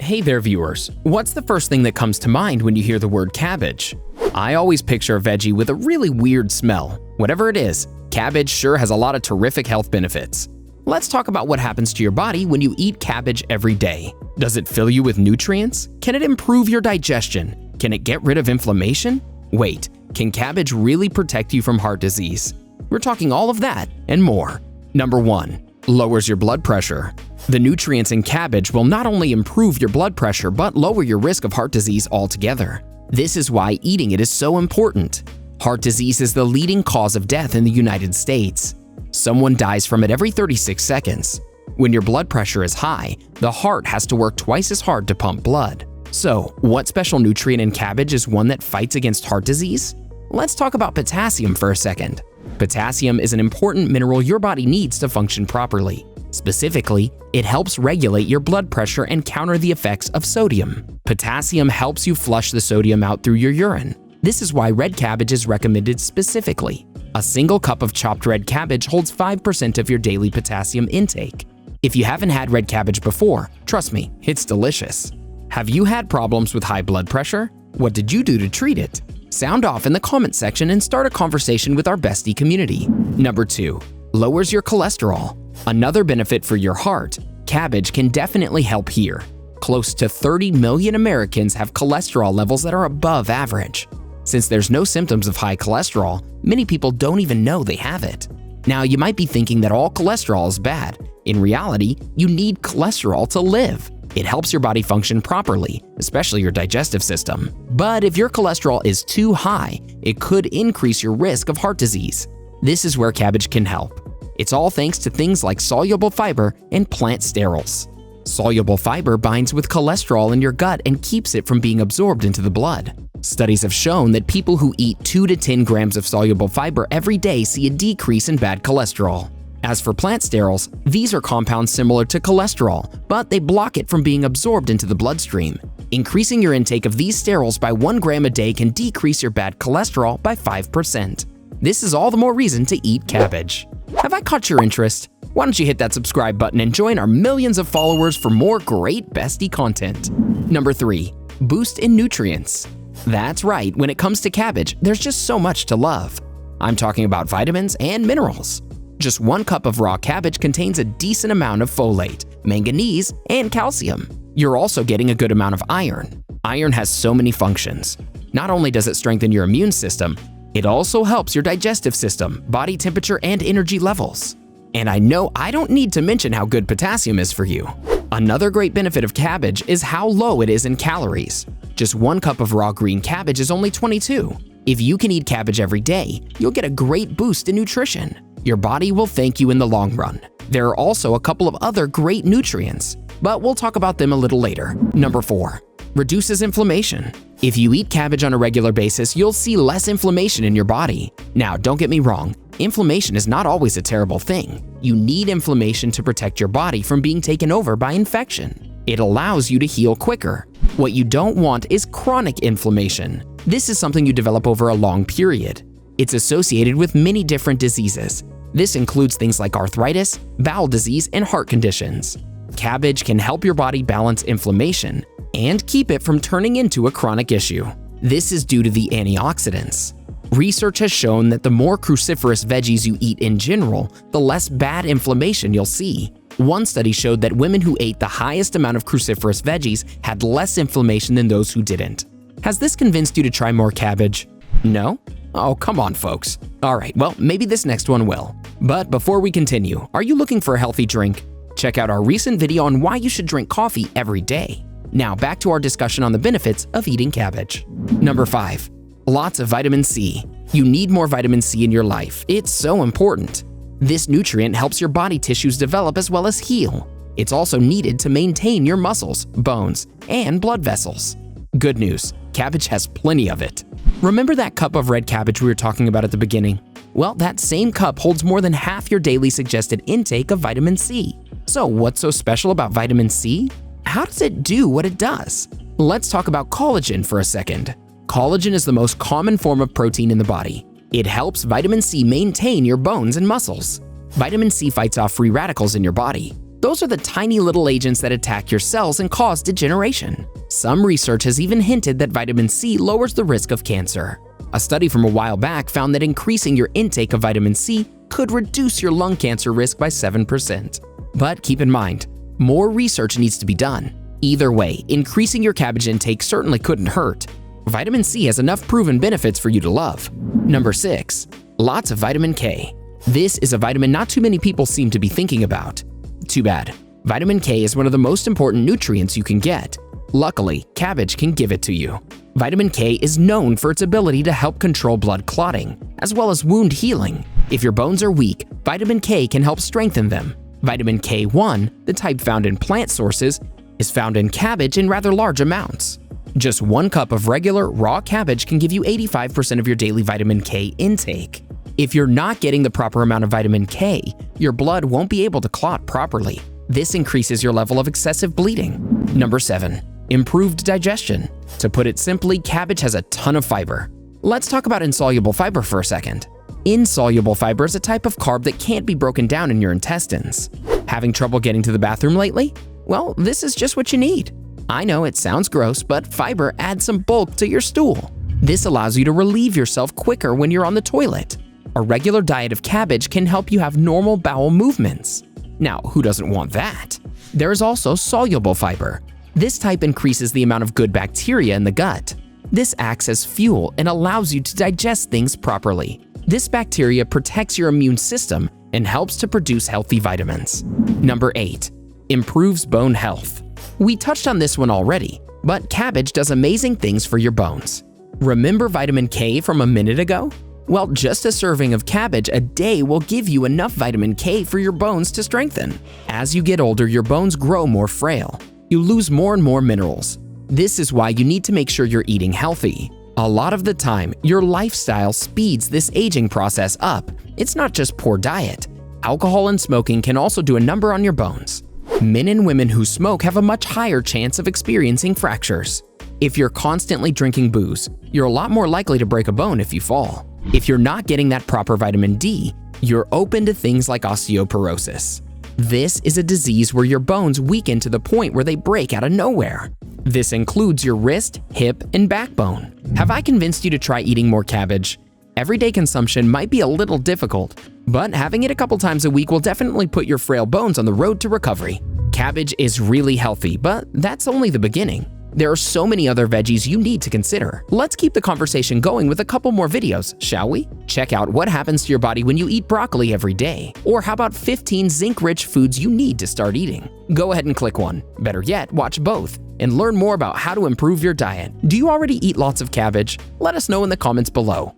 Hey there viewers, what's the first thing that comes to mind when you hear the word cabbage? I always picture a veggie with a really weird smell. Whatever it is, cabbage sure has a lot of terrific health benefits. Let's talk about what happens to your body when you eat cabbage every day. Does it fill you with nutrients? Can it improve your digestion? Can it get rid of inflammation? Wait, can cabbage really protect you from heart disease? We're talking all of that and more. Number 1. Lowers your blood pressure. The nutrients in cabbage will not only improve your blood pressure but lower your risk of heart disease altogether. This is why eating it is so important. Heart disease is the leading cause of death in the United States. Someone dies from it every 36 seconds. When your blood pressure is high, the heart has to work twice as hard to pump blood. So, what special nutrient in cabbage is one that fights against heart disease? Let's talk about potassium for a second. Potassium is an important mineral your body needs to function properly. Specifically, it helps regulate your blood pressure and counter the effects of sodium. Potassium helps you flush the sodium out through your urine. This is why red cabbage is recommended specifically. A single cup of chopped red cabbage holds 5% of your daily potassium intake. If you haven't had red cabbage before, trust me, it's delicious. Have you had problems with high blood pressure? What did you do to treat it? Sound off in the comment section and start a conversation with our Bestie community. Number 2. Lowers your cholesterol. Another benefit for your heart, cabbage can definitely help here. Close to 30 million Americans have cholesterol levels that are above average. Since there's no symptoms of high cholesterol, many people don't even know they have it. Now, you might be thinking that all cholesterol is bad. In reality, you need cholesterol to live. It helps your body function properly, especially your digestive system. But if your cholesterol is too high, it could increase your risk of heart disease. This is where cabbage can help. It's all thanks to things like soluble fiber and plant sterols. Soluble fiber binds with cholesterol in your gut and keeps it from being absorbed into the blood. Studies have shown that people who eat 2 to 10 grams of soluble fiber every day see a decrease in bad cholesterol. As for plant sterols, these are compounds similar to cholesterol, but they block it from being absorbed into the bloodstream. Increasing your intake of these sterols by 1 gram a day can decrease your bad cholesterol by 5%. This is all the more reason to eat cabbage. Have I caught your interest? Why don't you hit that subscribe button and join our millions of followers for more great Bestie content. Number 3. Boost in nutrients. That's right, when it comes to cabbage, there's just so much to love. I'm talking about vitamins and minerals. Just 1 cup of raw cabbage contains a decent amount of folate, manganese, and calcium. You're also getting a good amount of iron. Iron has so many functions. Not only does it strengthen your immune system, it also helps your digestive system, body temperature, and energy levels. And I know I don't need to mention how good potassium is for you. Another great benefit of cabbage is how low it is in calories. Just 1 cup of raw green cabbage is only 22. If you can eat cabbage every day, you'll get a great boost in nutrition. Your body will thank you in the long run. There are also a couple of other great nutrients, but we'll talk about them a little later. Number 4. Reduces inflammation. If you eat cabbage on a regular basis, you'll see less inflammation in your body. Now, don't get me wrong, inflammation is not always a terrible thing. You need inflammation to protect your body from being taken over by infection. It allows you to heal quicker. What you don't want is chronic inflammation. This is something you develop over a long period. It's associated with many different diseases. This includes things like arthritis, bowel disease, and heart conditions. Cabbage can help your body balance inflammation and keep it from turning into a chronic issue. This is due to the antioxidants. Research has shown that the more cruciferous veggies you eat in general, the less bad inflammation you'll see. One study showed that women who ate the highest amount of cruciferous veggies had less inflammation than those who didn't. Has this convinced you to try more cabbage? No? Oh, come on, folks. Alright, well, maybe this next one will. But before we continue, are you looking for a healthy drink? Check out our recent video on why you should drink coffee every day. Now back to our discussion on the benefits of eating cabbage. Number 5. Lots of vitamin C. You need more vitamin C in your life. It's so important. This nutrient helps your body tissues develop as well as heal. It's also needed to maintain your muscles, bones, and blood vessels. Good news, cabbage has plenty of it. Remember that cup of red cabbage we were talking about at the beginning? Well, that same cup holds more than half your daily suggested intake of vitamin C. So what's so special about vitamin C? How does it do what it does? Let's talk about collagen for a second. Collagen is the most common form of protein in the body. It helps vitamin C maintain your bones and muscles. Vitamin C fights off free radicals in your body. Those are the tiny little agents that attack your cells and cause degeneration. Some research has even hinted that vitamin C lowers the risk of cancer. A study from a while back found that increasing your intake of vitamin C could reduce your lung cancer risk by 7%. But keep in mind, more research needs to be done. Either way, increasing your cabbage intake certainly couldn't hurt. Vitamin C has enough proven benefits for you to love. Number 6. Lots of vitamin K. This is a vitamin not too many people seem to be thinking about. Too bad. Vitamin K is one of the most important nutrients you can get. Luckily, cabbage can give it to you. Vitamin K is known for its ability to help control blood clotting, as well as wound healing. If your bones are weak, vitamin K can help strengthen them. Vitamin K1, the type found in plant sources, is found in cabbage in rather large amounts. Just 1 cup of regular, raw cabbage can give you 85% of your daily vitamin K intake. If you're not getting the proper amount of vitamin K, your blood won't be able to clot properly. This increases your level of excessive bleeding. Number 7. Improved digestion. To put it simply, cabbage has a ton of fiber. Let's talk about insoluble fiber for a second. Insoluble fiber is a type of carb that can't be broken down in your intestines. Having trouble getting to the bathroom lately? Well, this is just what you need. I know it sounds gross, but fiber adds some bulk to your stool. This allows you to relieve yourself quicker when you're on the toilet. A regular diet of cabbage can help you have normal bowel movements. Now, who doesn't want that? There is also soluble fiber. This type increases the amount of good bacteria in the gut. This acts as fuel and allows you to digest things properly. This bacteria protects your immune system and helps to produce healthy vitamins. Number 8. Improves bone health. We touched on this one already, but cabbage does amazing things for your bones. Remember vitamin K from a minute ago? Well, just a serving of cabbage a day will give you enough vitamin K for your bones to strengthen. As you get older, your bones grow more frail. You lose more and more minerals. This is why you need to make sure you're eating healthy. A lot of the time, your lifestyle speeds this aging process up. It's not just poor diet. Alcohol and smoking can also do a number on your bones. Men and women who smoke have a much higher chance of experiencing fractures. If you're constantly drinking booze, you're a lot more likely to break a bone if you fall. If you're not getting that proper vitamin D, you're open to things like osteoporosis. This is a disease where your bones weaken to the point where they break out of nowhere. This includes your wrist, hip, and backbone. Have I convinced you to try eating more cabbage? Everyday consumption might be a little difficult, but having it a couple times a week will definitely put your frail bones on the road to recovery. Cabbage is really healthy, but that's only the beginning. There are so many other veggies you need to consider. Let's keep the conversation going with a couple more videos, shall we? Check out what happens to your body when you eat broccoli every day. Or how about 15 zinc-rich foods you need to start eating? Go ahead and click one. Better yet, watch both and learn more about how to improve your diet. Do you already eat lots of cabbage? Let us know in the comments below.